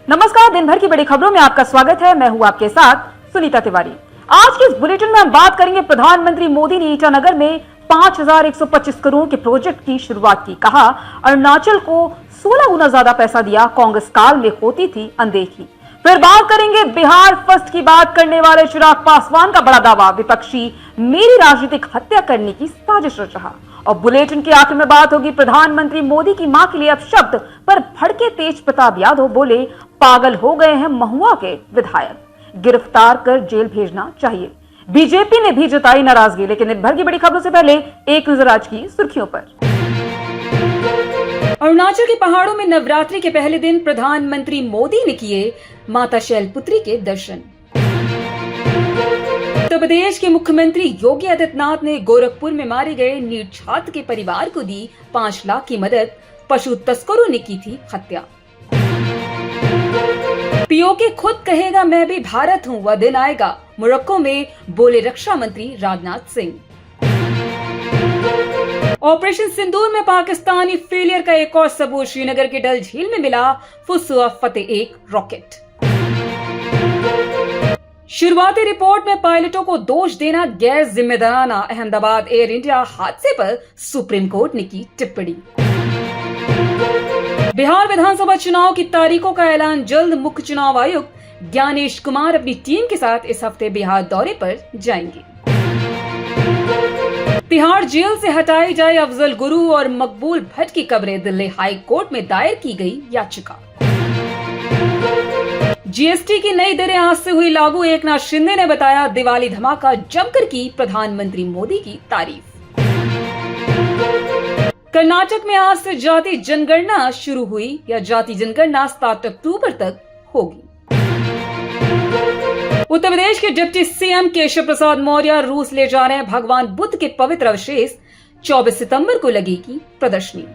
नमस्कार, दिन भर की बड़ी खबरों में आपका स्वागत है। मैं हूं आपके साथ सुनीता तिवारी। आज के इस बुलेटिन में हम बात करेंगे प्रधानमंत्री मोदी ने ईटानगर में 5,125 करोड़ के प्रोजेक्ट की शुरुआत की। कहा अरुणाचल को 16 गुना ज्यादा पैसा दिया, कांग्रेस काल में होती थी अनदेखी। फिर बात करेंगे बिहार फर्स्ट की बात करने वाले चिराग पासवान का बड़ा दावा, विपक्षी मेरी राजनीतिक हत्या करने की साजिश रच रहा। और बुलेटिन के आखिर में बात होगी प्रधानमंत्री मोदी की मां के लिए अपशब्द पर भड़के तेज प्रताप यादव, बोले पागल हो गए हैं महुआ के विधायक, गिरफ्तार कर जेल भेजना चाहिए। बीजेपी ने भी जताई नाराजगी। लेकिन दिन भर की बड़ी खबरों से पहले एक नजर आज की सुर्खियों पर। अरुणाचल के पहाड़ों में नवरात्रि के पहले दिन प्रधानमंत्री मोदी ने किए माता शैलपुत्री के दर्शन। उत्तर प्रदेश के मुख्यमंत्री योगी आदित्यनाथ ने गोरखपुर में मारे गए नीट छात्र के परिवार को दी 5 लाख की मदद, पशु तस्करों ने की थी हत्या। पीओके खुद कहेगा मैं भी भारत हूं, वह दिन आएगा, मोरक्को में बोले रक्षा मंत्री राजनाथ सिंह। ऑपरेशन सिंदूर में पाकिस्तानी फेलियर का एक और सबूत, श्रीनगर के डल झील में मिला फुसुआ फतेह 1 रॉकेट। शुरुआती रिपोर्ट में पायलटों को दोष देना गैर जिम्मेदाराना, अहमदाबाद एयर इंडिया हादसे पर सुप्रीम कोर्ट ने की टिप्पणी। बिहार विधानसभा चुनाव की तारीखों का ऐलान जल्द, मुख्य चुनाव आयुक्त ज्ञानेश कुमार अपनी टीम के साथ इस हफ्ते बिहार दौरे पर जाएंगे। तिहाड़ जेल से हटाई जाए अफजल गुरु और मकबूल भट्ट की कब्रें, दिल्ली हाई कोर्ट में दायर की गई याचिका। जीएसटी की नई दरें आज से हुई लागू, एकनाथ शिंदे ने बताया दिवाली धमाका जमकर की प्रधानमंत्री मोदी की तारीफ। कर्नाटक में आज से जाति जनगणना शुरू हुई, या जाति जनगणना 7 अक्टूबर तक होगी। उत्तर प्रदेश के डिप्टी सीएम केशव प्रसाद मौर्य रूस ले जा रहे हैं भगवान बुद्ध के पवित्र अवशेष, 24 सितंबर को लगेगी प्रदर्शनी।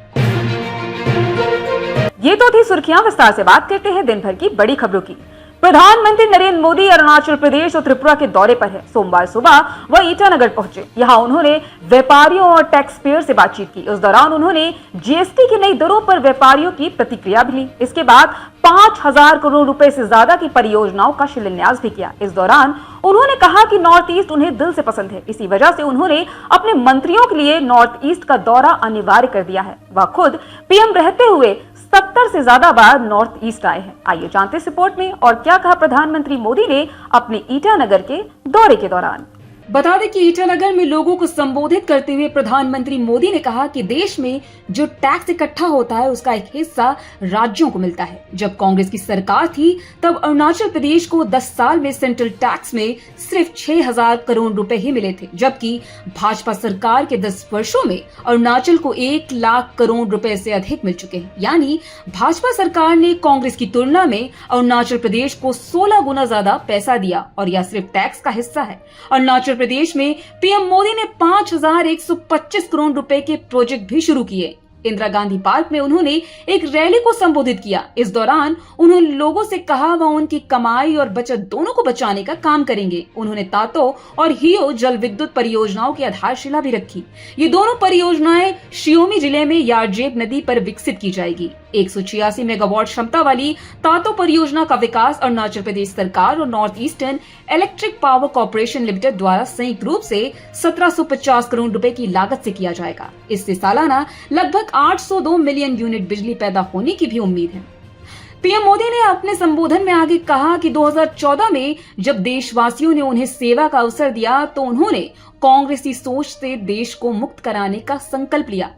ये तो थी सुर्खियां, विस्तार से बात करते हैं दिन भर की बड़ी खबरों की। प्रधानमंत्री नरेंद्र मोदी अरुणाचल प्रदेश और त्रिपुरा के दौरे पर है। सोमवार सुबह वह ईटानगर पहुंचे। यहां उन्होंने व्यापारियों और टैक्स पेयर से बातचीत की। उस दौरान उन्होंने जीएसटी की नई दरों पर व्यापारियों की प्रतिक्रिया भी ली। इसके बाद 5,000 करोड़ रुपए से ज्यादा की परियोजनाओं का शिलान्यास भी किया। इस दौरान उन्होंने कहा कि नॉर्थ ईस्ट उन्हें दिल से पसंद है, इसी वजह से उन्होंने अपने मंत्रियों के लिए नॉर्थ ईस्ट का दौरा अनिवार्य कर दिया है। वह खुद पीएम रहते हुए 70 से ज्यादा बार नॉर्थ ईस्ट आए हैं। आइए जानते हैं रिपोर्ट में और क्या कहा प्रधानमंत्री मोदी ने अपने ईटानगर के दौरे के दौरान। बता दें कि ईटानगर में लोगों को संबोधित करते हुए प्रधानमंत्री मोदी ने कहा कि देश में जो टैक्स इकट्ठा होता है उसका एक हिस्सा राज्यों को मिलता है। जब कांग्रेस की सरकार थी तब अरुणाचल प्रदेश को 10 साल में सेंट्रल टैक्स में सिर्फ 6,000 करोड़ रुपए ही मिले थे, जबकि भाजपा सरकार के 10 वर्षों में अरुणाचल को 1 लाख करोड़ रुपए से अधिक मिल चुके हैं। यानी भाजपा सरकार ने कांग्रेस की तुलना में अरुणाचल प्रदेश को 16 गुना ज्यादा पैसा दिया, और यह सिर्फ टैक्स का हिस्सा है। अरुणाचल प्रदेश में पीएम मोदी ने 5,125 करोड़ रुपए के प्रोजेक्ट भी शुरू किए। इंदिरा गांधी पार्क में उन्होंने एक रैली को संबोधित किया। इस दौरान उन्होंने लोगों से कहा वह उनकी कमाई और बचत दोनों को बचाने का काम करेंगे। उन्होंने तातो और हियो जल विद्युत परियोजनाओं की आधारशिला भी रखी। ये दोनों परियोजनाएं शियोमी जिले में यारजेब नदी पर विकसित की जाएगी। 186 मेगावाट क्षमता वाली तातो परियोजना का विकास अरुणाचल प्रदेश सरकार और north eastern electric power corporation limited द्वारा संयुक्त रूप से 1750 करोड़ रुपए की लागत से किया जाएगा। इससे सालाना लगभग 802 मिलियन यूनिट बिजली पैदा होने की भी उम्मीद है। पीएम मोदी ने अपने संबोधन में आगे कहा कि 2014 में जब देशवासियों ने उन्हें सेवा का अवसर दिया तो उन्होंने कांग्रेसी सोच से देश को मुक्त कराने का संकल्प लिया।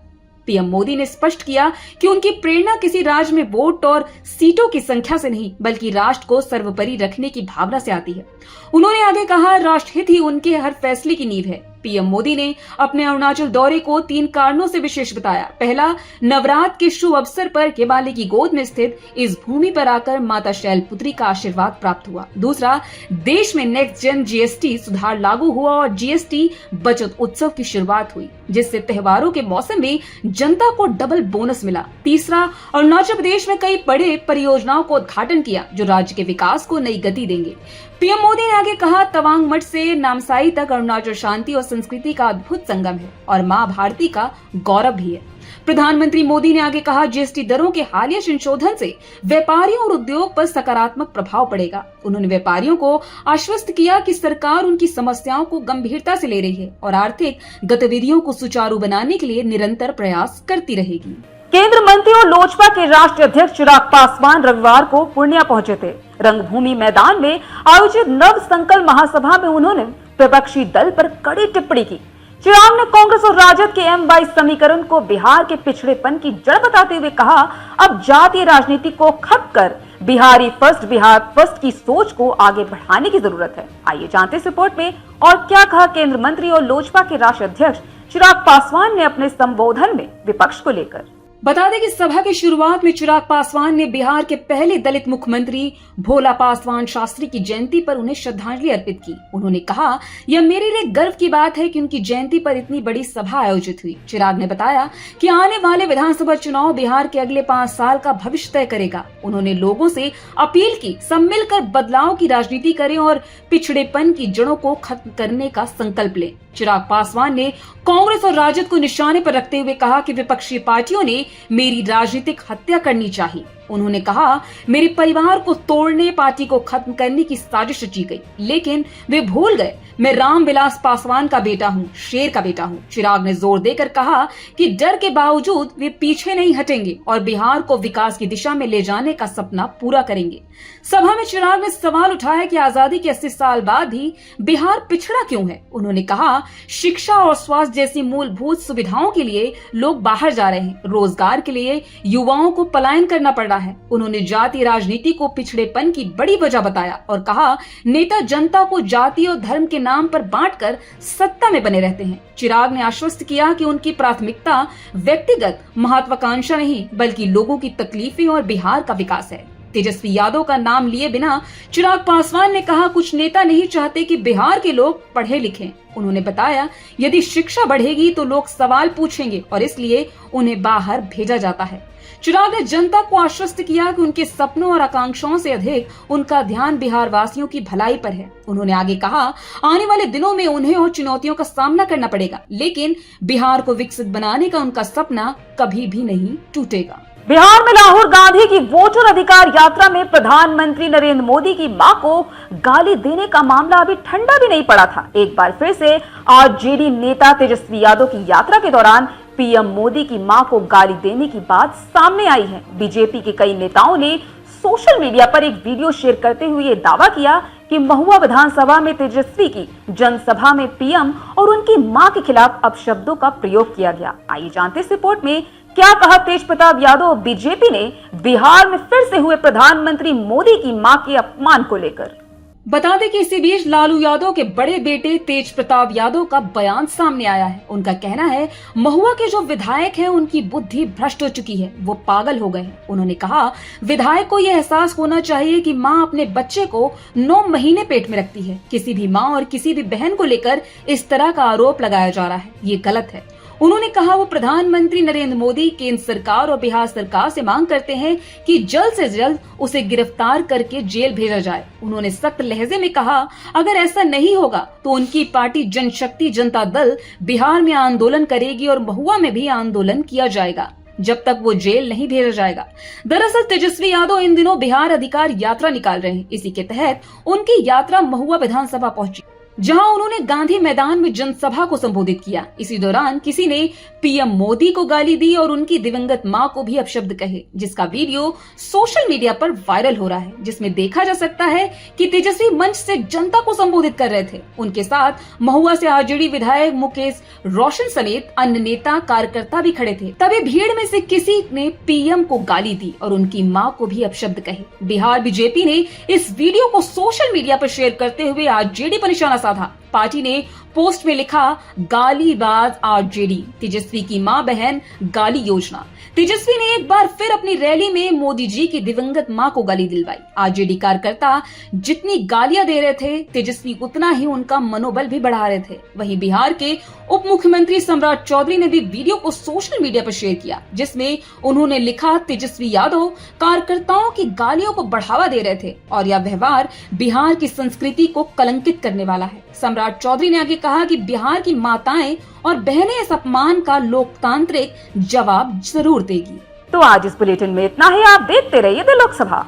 पीएम मोदी ने स्पष्ट किया कि उनकी प्रेरणा किसी राज्य में वोट और सीटों की संख्या से नहीं, बल्कि राष्ट्र को सर्वोपरि रखने की भावना से आती है। उन्होंने आगे कहा राष्ट्रहित ही उनके हर फैसले की नींव है। पीएम मोदी ने अपने अरुणाचल दौरे को 3 कारणों से विशेष बताया। पहला, नवरात्र के शुभ अवसर पर हिमालय की गोद में स्थित इस भूमि पर आकर माता शैलपुत्री का आशीर्वाद प्राप्त हुआ। दूसरा, देश में नेक्स्ट जेन जीएसटी सुधार लागू हुआ और जीएसटी बचत उत्सव की शुरुआत हुई, जिससे त्योहारों के मौसम में जनता को डबल बोनस मिला। तीसरा, अरुणाचल प्रदेश में कई बड़े परियोजनाओं को उद्घाटन किया जो राज्य के विकास को नई गति देंगे। पीएम मोदी ने आगे कहा तवांग मठ से नामसाई तक अरुणाचल शांति और संस्कृति का अद्भुत संगम है और मां भारती का गौरव भी है। प्रधानमंत्री मोदी ने आगे कहा, जीएसटी दरों के हालिया संशोधन से व्यापारियों और उद्योग पर सकारात्मक प्रभाव पड़ेगा। उन्होंने व्यापारियों को आश्वस्त किया कि सरकार उनकी समस्याओं को गंभीरता से ले रही है और आर्थिक गतिविधियों को सुचारू बनाने के लिए निरंतर प्रयास करती रहेगी। केंद्र मंत्री और लोजपा के राष्ट्रीय अध्यक्ष चिराग पासवान रविवार को पूर्णिया पहुंचे थे। रंगभूमि मैदान में आयोजित नव संकल्प महासभा में उन्होंने विपक्षी दल पर कड़ी टिप्पणी की। चिराग ने कांग्रेस और राजद के M22 समीकरण को बिहार के पिछड़ेपन की जड़ बताते हुए कहा, अब जातीय राजनीति को खत्म कर बिहार फर्स्ट की सोच को आगे बढ़ाने की जरूरत है। आइए जानते इस रिपोर्ट में और क्या कहा केंद्र मंत्री और लोजपा के राष्ट्रीय अध्यक्ष चिराग पासवान ने अपने संबोधन में विपक्ष को लेकर। बता दें कि सभा की शुरुआत में चिराग पासवान ने बिहार के पहले दलित मुख्यमंत्री भोला पासवान शास्त्री की जयंती पर उन्हें श्रद्धांजलि अर्पित की। उन्होंने कहा, यह मेरे लिए गर्व की बात है कि उनकी जयंती पर इतनी बड़ी सभा आयोजित हुई। चिराग ने बताया कि आने वाले विधानसभा चुनाव बिहार के अगले 5 साल का भविष्य तय करेगा। उन्होंने लोगों से अपील की, सब मिलकर बदलाव की राजनीति करें और पिछड़ेपन की जड़ों को खत्म करने का संकल्प लें। चिराग पासवान ने कांग्रेस और राजद को निशाने पर रखते हुए कहा कि विपक्षी पार्टियों ने मेरी राजनीतिक हत्या करनी चाहिए। उन्होंने कहा, मेरे परिवार को तोड़ने, पार्टी को खत्म करने की साजिश रची गई, लेकिन वे भूल गए मैं रामविलास पासवान का बेटा हूँ, शेर का बेटा हूँ। चिराग ने जोर देकर कहा कि डर के बावजूद वे पीछे नहीं हटेंगे और बिहार को विकास की दिशा में ले जाने का सपना पूरा करेंगे। सभा में चिराग ने सवाल उठाया कि आजादी के 80 साल बाद भी बिहार पिछड़ा क्यों है। उन्होंने कहा, शिक्षा और स्वास्थ्य जैसी मूलभूत सुविधाओं के लिए लोग बाहर जा रहे हैं, रोजगार के लिए युवाओं को पलायन करना पड़ रहा है। उन्होंने जातीय राजनीति को पिछड़ेपन की बड़ी वजह बताया और कहा, नेता जनता को जाति और धर्म के नाम पर बांटकर सत्ता में बने रहते हैं। चिराग ने आश्वस्त किया कि उनकी प्राथमिकता व्यक्तिगत महत्वाकांक्षा नहीं बल्कि लोगों की तकलीफें और बिहार का विकास है। तेजस्वी यादव का नाम लिए बिना चिराग पासवान ने कहा, कुछ नेता नहीं चाहते कि बिहार के लोग पढ़े लिखें। उन्होंने बताया, यदि शिक्षा बढ़ेगी तो लोग सवाल पूछेंगे और इसलिए उन्हें बाहर भेजा जाता है। चिराग ने जनता को आश्वस्त किया कि उनके सपनों और आकांक्षाओं से अधिक उनका ध्यान बिहार वासियों की भलाई पर है। उन्होंने आगे कहा, आने वाले दिनों में उन्हें और चुनौतियों का सामना करना पड़ेगा, लेकिन बिहार को विकसित बनाने का उनका सपना कभी भी नहीं टूटेगा। बिहार में राहुल गांधी की वोटर अधिकार यात्रा में प्रधानमंत्री नरेंद्र मोदी की मां को गाली देने का मामला अभी ठंडा भी नहीं पड़ा था। एक बार फिर से आरजेडी नेता तेजस्वी यादव की यात्रा के दौरान पीएम मोदी की मां को गाली देने की बात सामने आई है। बीजेपी के कई नेताओं ने सोशल मीडिया पर एक वीडियो शेयर करते हुए ये दावा किया कि महुआ विधानसभा में तेजस्वी की जनसभा में पीएम और उनकी मां के खिलाफ अपशब्दों का प्रयोग किया गया। आइए जानते इस रिपोर्ट में क्या कहा तेज प्रताप यादव और बीजेपी ने बिहार में फिर से हुए प्रधानमंत्री मोदी की मां के अपमान को लेकर। बता दें कि इसी बीच लालू यादव के बड़े बेटे तेज प्रताप यादव का बयान सामने आया है। उनका कहना है, महुआ के जो विधायक हैं उनकी बुद्धि भ्रष्ट हो चुकी है, वो पागल हो गए हैं। उन्होंने कहा, विधायक को यह एहसास होना चाहिए कि माँ अपने बच्चे को 9 महीने पेट में रखती है। किसी भी माँ और किसी भी बहन को लेकर इस तरह का आरोप लगाया जा रहा है, ये गलत है। उन्होंने कहा, वो प्रधानमंत्री नरेंद्र मोदी, केंद्र सरकार और बिहार सरकार से मांग करते हैं कि जल्द से जल्द उसे गिरफ्तार करके जेल भेजा जाए। उन्होंने सख्त लहजे में कहा, अगर ऐसा नहीं होगा तो उनकी पार्टी जनशक्ति जनता दल बिहार में आंदोलन करेगी और महुआ में भी आंदोलन किया जाएगा जब तक वो जेल नहीं भेजा जाएगा। दरअसल तेजस्वी यादव इन दिनों बिहार अधिकार यात्रा निकाल रहे हैं। इसी के तहत उनकी यात्रा महुआ विधानसभा पहुंची, जहां उन्होंने गांधी मैदान में जनसभा को संबोधित किया। इसी दौरान किसी ने पीएम मोदी को गाली दी और उनकी दिवंगत मां को भी अपशब्द कहे, जिसका वीडियो सोशल मीडिया पर वायरल हो रहा है, जिसमें देखा जा सकता है कि तेजस्वी मंच से जनता को संबोधित कर रहे थे। उनके साथ महुआ से आरजेडी विधायक मुकेश रोशन समेत अन्य नेता कार्यकर्ता भी खड़े थे। तभी भीड़ में से किसी ने पीएम को गाली दी और उनकी मां को भी अपशब्द कहे। बिहार बीजेपी ने इस वीडियो को सोशल मीडिया पर शेयर करते हुए आरजेडी पर निशाना साधा। पार्टी ने पोस्ट में लिखा, गालीबाज आरजेडी, तेजस्वी की मां बहन गाली योजना। तेजस्वी ने एक बार फिर अपनी रैली में मोदी जी की दिवंगत मां को गाली दिलवाई। आरजेडी कार्यकर्ता जितनी गालियां दे रहे थे, तेजस्वी उतना ही उनका मनोबल भी बढ़ा रहे थे। वहीं बिहार के उप मुख्यमंत्री सम्राट चौधरी ने भी वीडियो को सोशल मीडिया पर शेयर किया, जिसमें उन्होंने लिखा, तेजस्वी यादव कार्यकर्ताओं की गालियों को बढ़ावा दे रहे थे और यह व्यवहार बिहार की संस्कृति को कलंकित करने वाला है। सम्राट चौधरी ने आगे कहा कि बिहार की माताएं और बहनें इस अपमान का लोकतांत्रिक जवाब जरूर देगी। तो आज इस बुलेटिन में इतना ही। आप देखते रहिए द लोकसभा।